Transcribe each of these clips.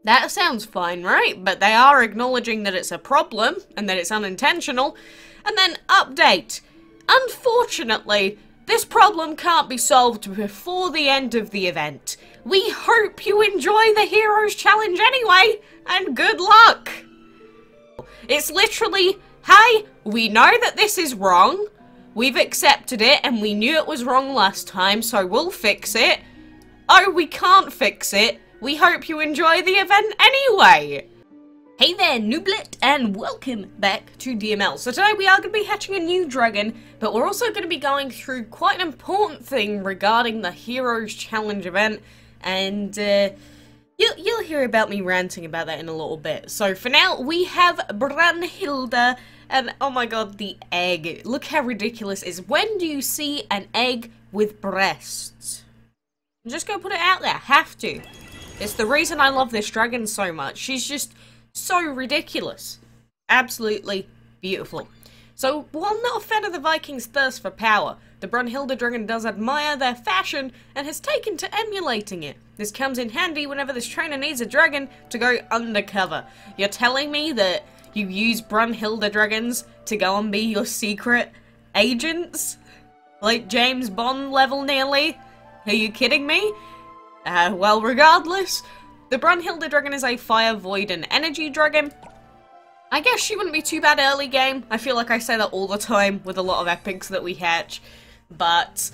That sounds fine, right? But they are acknowledging that it's a problem and that it's unintentional. And then update. Unfortunately, this problem can't be solved before the end of the event. We hope you enjoy the Heroes Challenge anyway, and good luck! It's literally, hey, we know that this is wrong, we've accepted it, and we knew it was wrong last time, so we'll fix it. Oh, we can't fix it. We hope you enjoy the event anyway! Hey there, Nooblet, and welcome back to DML. So today we are going to be hatching a new dragon, but we're also going to be going through quite an important thing regarding the Heroes Challenge event, and you'll hear about me ranting about that in a little bit. So for now, we have Brunnhilde, and oh my god, the egg. Look how ridiculous it is. When do you see an egg with breasts? I'm just going to put it out there, have to. It's the reason I love this dragon so much. She's just so ridiculous. Absolutely beautiful. So, while not a fan of the Vikings' thirst for power, the Brunnhilde dragon does admire their fashion and has taken to emulating it. This comes in handy whenever this trainer needs a dragon to go undercover. You're telling me that you use Brunnhilde dragons to go and be your secret agents? Like James Bond level nearly? Are you kidding me? Well, regardless, the Brunnhilde dragon is a fire, void, and energy dragon. I guess she wouldn't be too bad early game. I feel like I say that all the time with a lot of epics that we hatch. But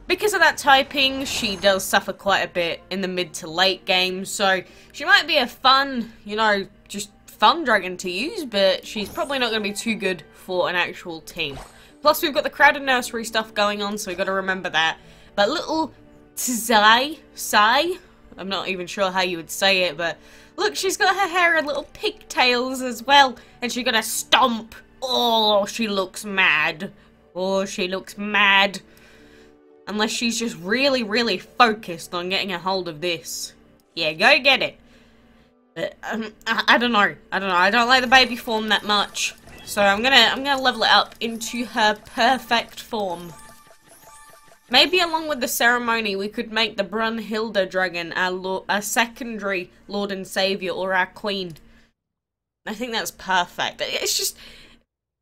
because of that typing, she does suffer quite a bit in the mid to late game. So she might be a fun, you know, just fun dragon to use, but she's probably not going to be too good for an actual team. Plus, we've got the crowded nursery stuff going on, so we've got to remember that. But little Sai, I'm not even sure how you would say it, but look, she's got her hair in little pigtails as well, and she's gonna stomp. Oh, she looks mad. Oh, she looks mad. Unless she's just really, really focused on getting a hold of this. Yeah, go get it. But, I don't know. I don't like the baby form that much. So I'm gonna level it up into her perfect form. Maybe along with the ceremony, we could make the Brunnhilde dragon our secondary Lord and Savior, or our Queen. I think that's perfect. It's just,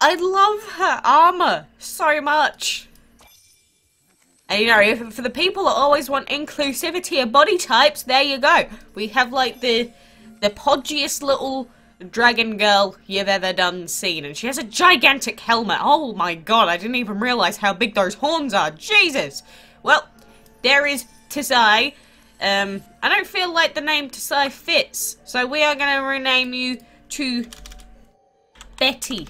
I love her armor so much. And you know, for the people that always want inclusivity of body types, there you go. We have like the podgiest little dragon girl you've ever done seen, and she has a gigantic helmet. Oh my god, I didn't even realize how big those horns are. Jesus. Well, there is Tsai. I don't feel like the name Tsai fits, so we are going to rename you to Betty.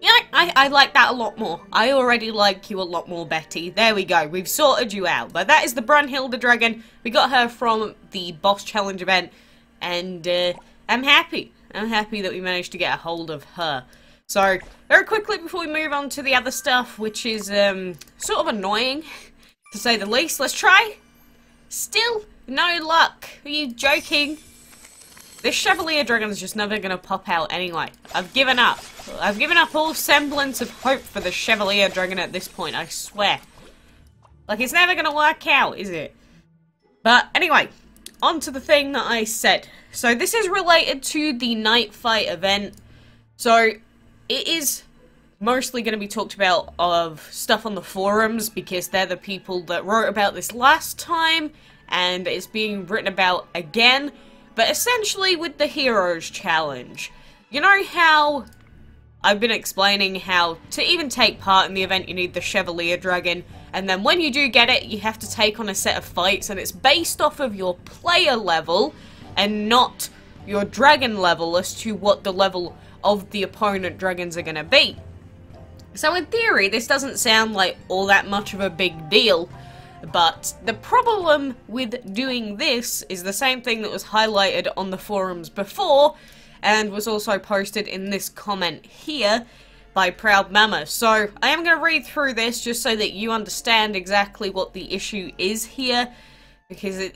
You know, I like that a lot more. I already like you a lot more, Betty. There we go. We've sorted you out. But that is the Brunnhilde dragon. We got her from the boss challenge event. And I'm happy. I'm happy that we managed to get a hold of her. So, very quickly before we move on to the other stuff, which is sort of annoying, to say the least, let's try. Still no luck. Are you joking? This Chevalier dragon is just never going to pop out anyway. I've given up. I've given up all semblance of hope for the Chevalier dragon at this point, I swear. Like, it's never going to work out, is it? But anyway, on to the thing that I said. So this is related to the night fight event. So it is mostly going to be talked about of stuff on the forums, because they're the people that wrote about this last time, and it's being written about again. But essentially with the Heroes Challenge, you know how I've been explaining how to even take part in the event you need the Chevalier dragon, and then when you do get it, you have to take on a set of fights, and it's based off of your player level and not your dragon level as to what the level of the opponent dragons are going to be. So in theory, this doesn't sound like all that much of a big deal, but the problem with doing this is the same thing that was highlighted on the forums before, and was also posted in this comment here by Proud Mama. So I am going to read through this just so that you understand exactly what the issue is here, because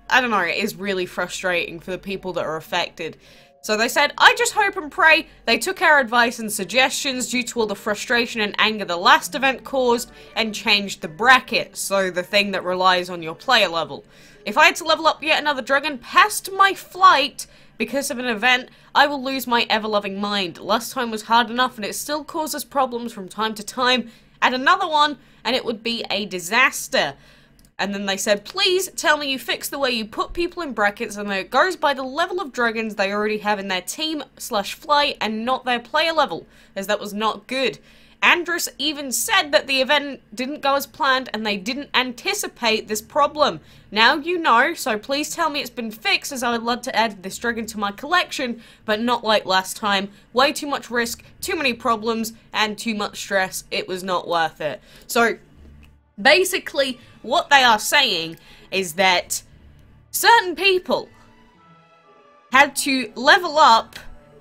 I don't know, it is really frustrating for the people that are affected. So they said, I just hope and pray they took our advice and suggestions due to all the frustration and anger the last event caused and changed the bracket, so the thing that relies on your player level. If I had to level up yet another dragon past my flight because of an event, I will lose my ever-loving mind. Last time was hard enough and it still causes problems from time to time. Add another one and it would be a disaster. And then they said, please tell me you fix the way you put people in brackets and that it goes by the level of dragons they already have in their team/flight and not their player level, as that was not good. Andrus even said that the event didn't go as planned and they didn't anticipate this problem. Now you know, so please tell me it's been fixed, as I would love to add this dragon to my collection, but not like last time. Way too much risk, too many problems, and too much stress. It was not worth it. So basically, what they are saying is that certain people had to level up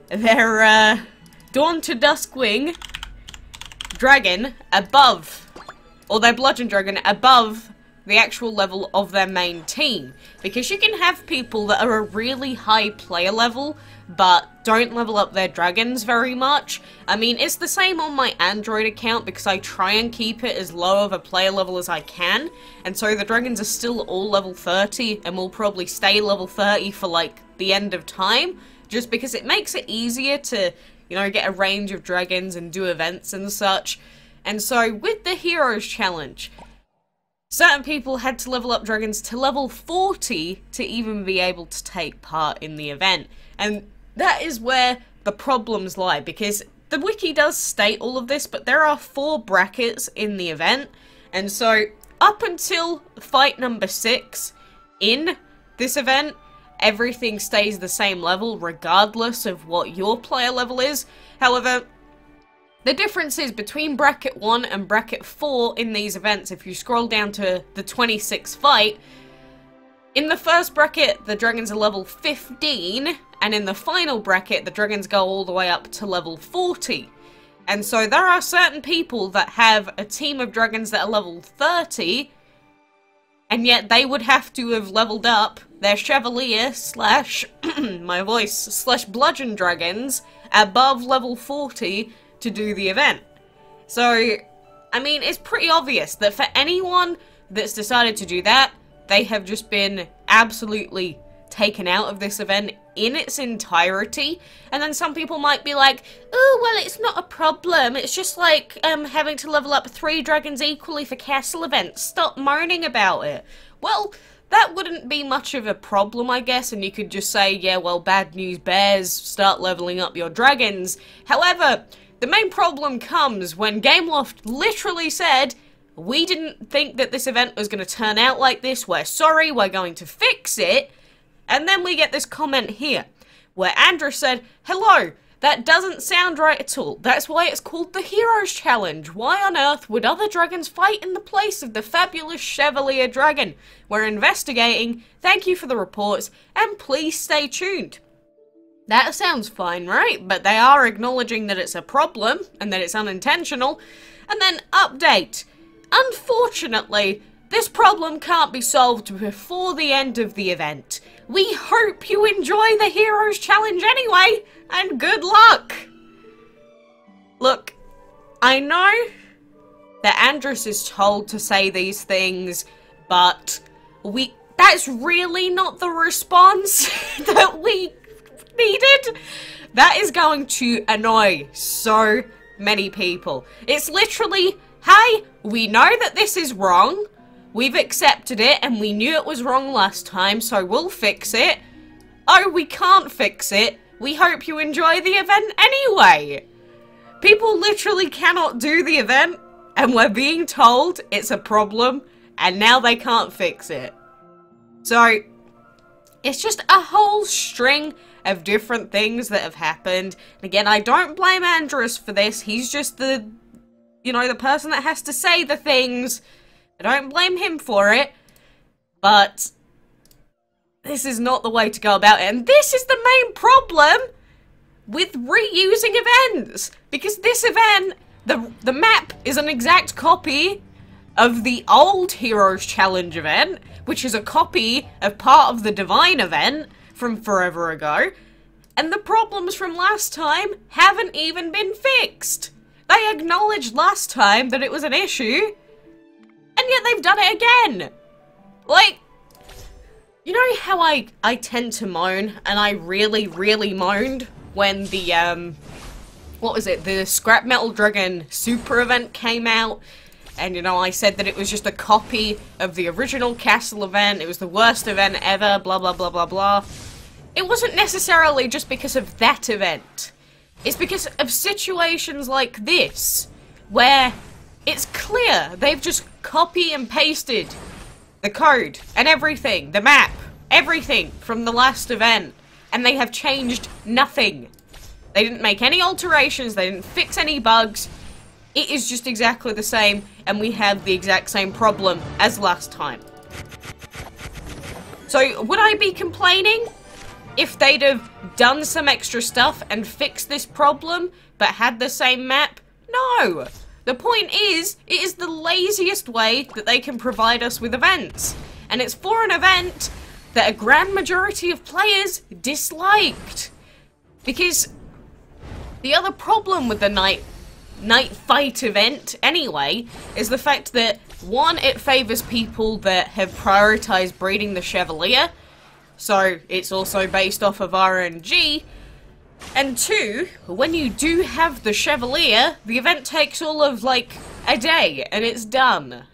their Dawn to Duskwing dragon above, or their bludgeon dragon above the actual level of their main team. Because you can have people that are a really high player level, but don't level up their dragons very much. I mean, it's the same on my Android account because I try and keep it as low of a player level as I can. And so the dragons are still all level 30 and will probably stay level 30 for like the end of time. Just because it makes it easier to, you know, get a range of dragons and do events and such. And so with the Heroes Challenge, certain people had to level up dragons to level 40 to even be able to take part in the event. And that is where the problems lie, because the wiki does state all of this, but there are 4 brackets in the event. And so up until fight number 6 in this event, everything stays the same level regardless of what your player level is. However, the difference is between bracket 1 and bracket 4 in these events. If you scroll down to the 26th fight, in the first bracket, the dragons are level 15, and in the final bracket, the dragons go all the way up to level 40. And so there are certain people that have a team of dragons that are level 30, and yet they would have to have leveled up their Chevalier slash, my voice, slash Bludgeon dragons above level 40 to do the event. So, I mean, it's pretty obvious that for anyone that's decided to do that, they have just been absolutely taken out of this event in its entirety. And then some people might be like, oh, well, it's not a problem. It's just like having to level up 3 dragons equally for castle events. Stop moaning about it. Well, that wouldn't be much of a problem, I guess, and you could just say, yeah, well, bad news bears, start leveling up your dragons. However, the main problem comes when Gameloft literally said, we didn't think that this event was going to turn out like this, we're sorry, we're going to fix it. And then we get this comment here, where Andrew said, hello, that doesn't sound right at all. That's why it's called the Heroes Challenge. Why on earth would other dragons fight in the place of the fabulous Chevalier Dragon? We're investigating, thank you for the reports, and please stay tuned. That sounds fine, right? But they are acknowledging that it's a problem, and that it's unintentional. And then, update. Unfortunately, this problem can't be solved before the end of the event. We hope you enjoy the Heroes Challenge anyway, and good luck! Look, I know that Andrus is told to say these things, but that's really not the response that we needed. That is going to annoy so many people. It's literally, hey, we know that this is wrong. We've accepted it, and we knew it was wrong last time, so we'll fix it. Oh, we can't fix it. We hope you enjoy the event anyway. People literally cannot do the event, and we're being told it's a problem, and now they can't fix it. So, it's just a whole string of different things that have happened. And again, I don't blame Andrus for this. He's just the, you know, the person that has to say the things. I don't blame him for it, but this is not the way to go about it. And this is the main problem with reusing events, because this event, the map is an exact copy of the old Heroes Challenge event, which is a copy of part of the Divine event from forever ago. And the problems from last time haven't even been fixed. They acknowledged last time that it was an issue, and yet they've done it again. Like, you know how I tend to moan, and I really, really moaned when the, what was it, the Scrap Metal Dragon Super event came out, and, you know, I said that it was just a copy of the original Castle event, it was the worst event ever, blah, blah, blah, blah, blah. It wasn't necessarily just because of that event. It's because of situations like this, where it's clear they've just copy and pasted the code and everything, the map, everything from the last event, and they have changed nothing. They didn't make any alterations, they didn't fix any bugs. It is just exactly the same, and we have the exact same problem as last time. So, would I be complaining if they'd have done some extra stuff and fixed this problem, but had the same map? No! The point is, it is the laziest way that they can provide us with events. And it's for an event that a grand majority of players disliked. Because the other problem with the night fight event, anyway, is the fact that, one, it favours people that have prioritised breeding the Chevalier, so it's also based off of RNG, and two, when you do have the Chevalier, the event takes all of, like, a day, and it's done.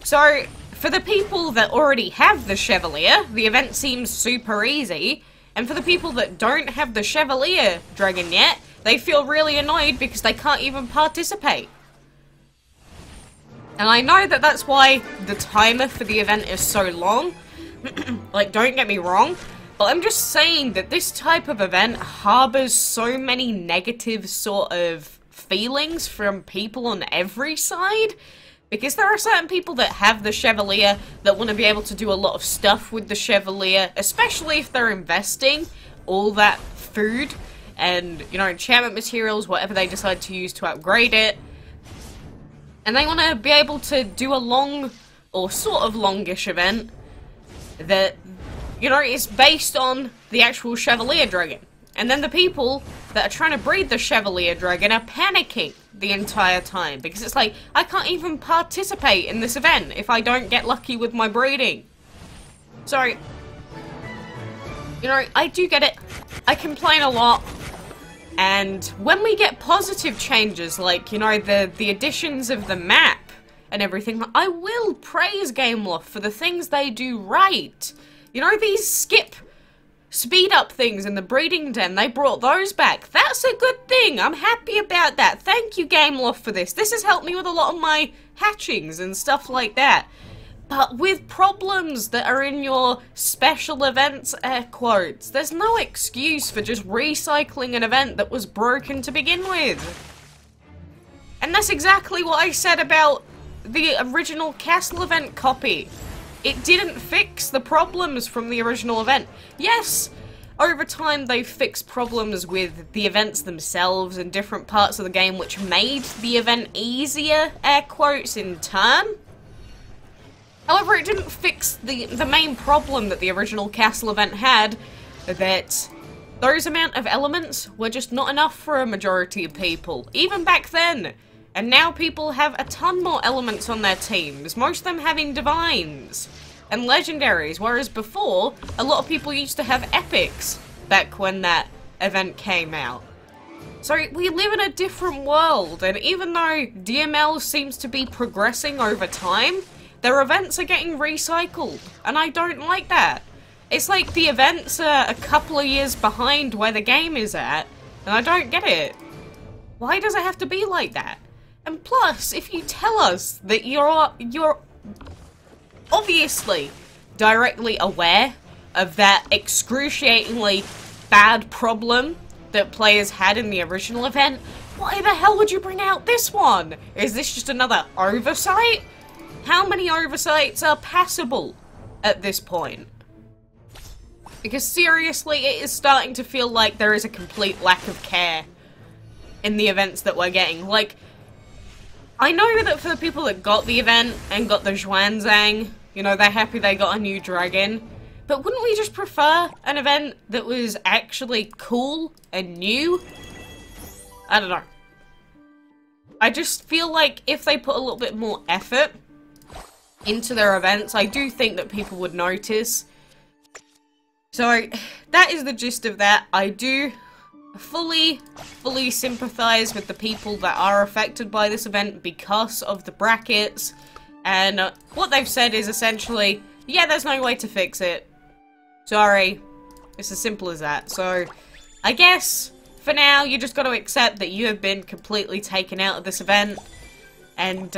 So, for the people that already have the Chevalier, the event seems super easy, and for the people that don't have the Chevalier Dragon yet, they feel really annoyed because they can't even participate. And I know that that's why the timer for the event is so long. Like, don't get me wrong, but I'm just saying that this type of event harbors so many negative sort of feelings from people on every side, because there are certain people that have the Chevalier that want to be able to do a lot of stuff with the Chevalier, especially if they're investing all that food and, you know, enchantment materials, whatever they decide to use to upgrade it. And they want to be able to do a long, or sort of longish event that, you know, is based on the actual Chevalier Dragon. And then the people that are trying to breed the Chevalier Dragon are panicking the entire time, because it's like, I can't even participate in this event if I don't get lucky with my breeding. So, you know, I do get it. I complain a lot. And when we get positive changes, like, you know, the additions of the map and everything, I will praise Gameloft for the things they do right. You know, these speed up things in the breeding den, they brought those back. That's a good thing. I'm happy about that. Thank you, Gameloft, for this. This has helped me with a lot of my hatchings and stuff like that. But with problems that are in your special events, air quotes, there's no excuse for just recycling an event that was broken to begin with. And that's exactly what I said about the original Castle event copy. It didn't fix the problems from the original event. Yes, over time they've fixed problems with the events themselves and different parts of the game which made the event easier, air quotes, in turn. However, it didn't fix the main problem that the original Castle event had, that those amount of elements were just not enough for a majority of people, even back then. And now people have a ton more elements on their teams, most of them having divines and legendaries, whereas before, a lot of people used to have epics back when that event came out. So we live in a different world, and even though DML seems to be progressing over time, their events are getting recycled, and I don't like that. It's like the events are a couple of years behind where the game is at, and I don't get it. Why does it have to be like that? And plus, if you tell us that you're obviously directly aware of that excruciatingly bad problem that players had in the original event, why the hell would you bring out this one? Is this just another oversight? How many oversights are passable at this point? Because seriously, it is starting to feel like there is a complete lack of care in the events that we're getting. Like, I know that for the people that got the event and got the Zhuanzang, you know, they're happy they got a new dragon. But wouldn't we just prefer an event that was actually cool and new? I don't know. I just feel like if they put a little bit more effort into their events, I do think that people would notice. So, that is the gist of that. I do fully sympathize with the people that are affected by this event because of the brackets. And what they've said is essentially, yeah, there's no way to fix it. Sorry. It's as simple as that. So, I guess, for now, you just got to accept that you have been completely taken out of this event. And,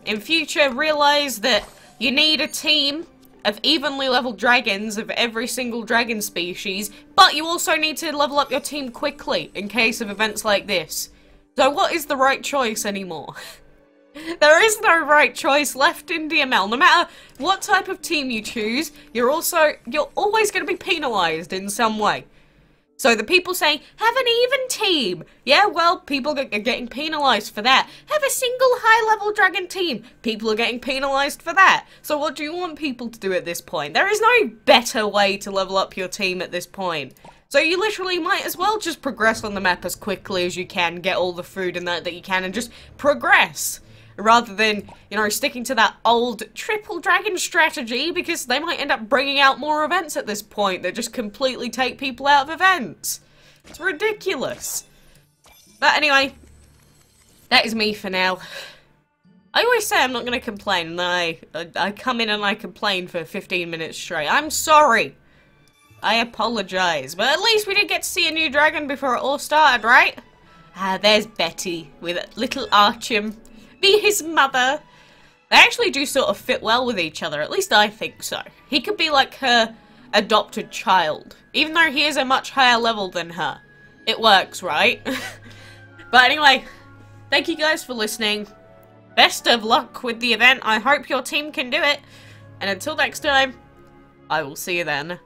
in future, realize that you need a team of evenly leveled dragons of every single dragon species, but you also need to level up your team quickly in case of events like this. So what is the right choice anymore? There is no right choice left in DML. No matter what type of team you choose, you're always going to be penalized in some way. So the people saying, have an even team. Yeah, well, people are getting penalized for that. Have a single high-level dragon team. People are getting penalized for that. So what do you want people to do at this point? There is no better way to level up your team at this point. So you literally might as well just progress on the map as quickly as you can, get all the food and that you can, and just progress. Rather than, you know, sticking to that old triple dragon strategy, because they might end up bringing out more events at this point that just completely take people out of events. It's ridiculous. But anyway, that is me for now. I always say I'm not going to complain, and I come in and I complain for 15 minutes straight. I'm sorry. I apologize. But at least we did get to see a new dragon before it all started, right? Ah, there's Betty with little Archim. Be his mother. They actually do sort of fit well with each other, at least I think so. He could be like her adopted child, even though he is a much higher level than her. It works, right? But anyway, thank you guys for listening. Best of luck with the event. I hope your team can do it. And until next time, I will see you then.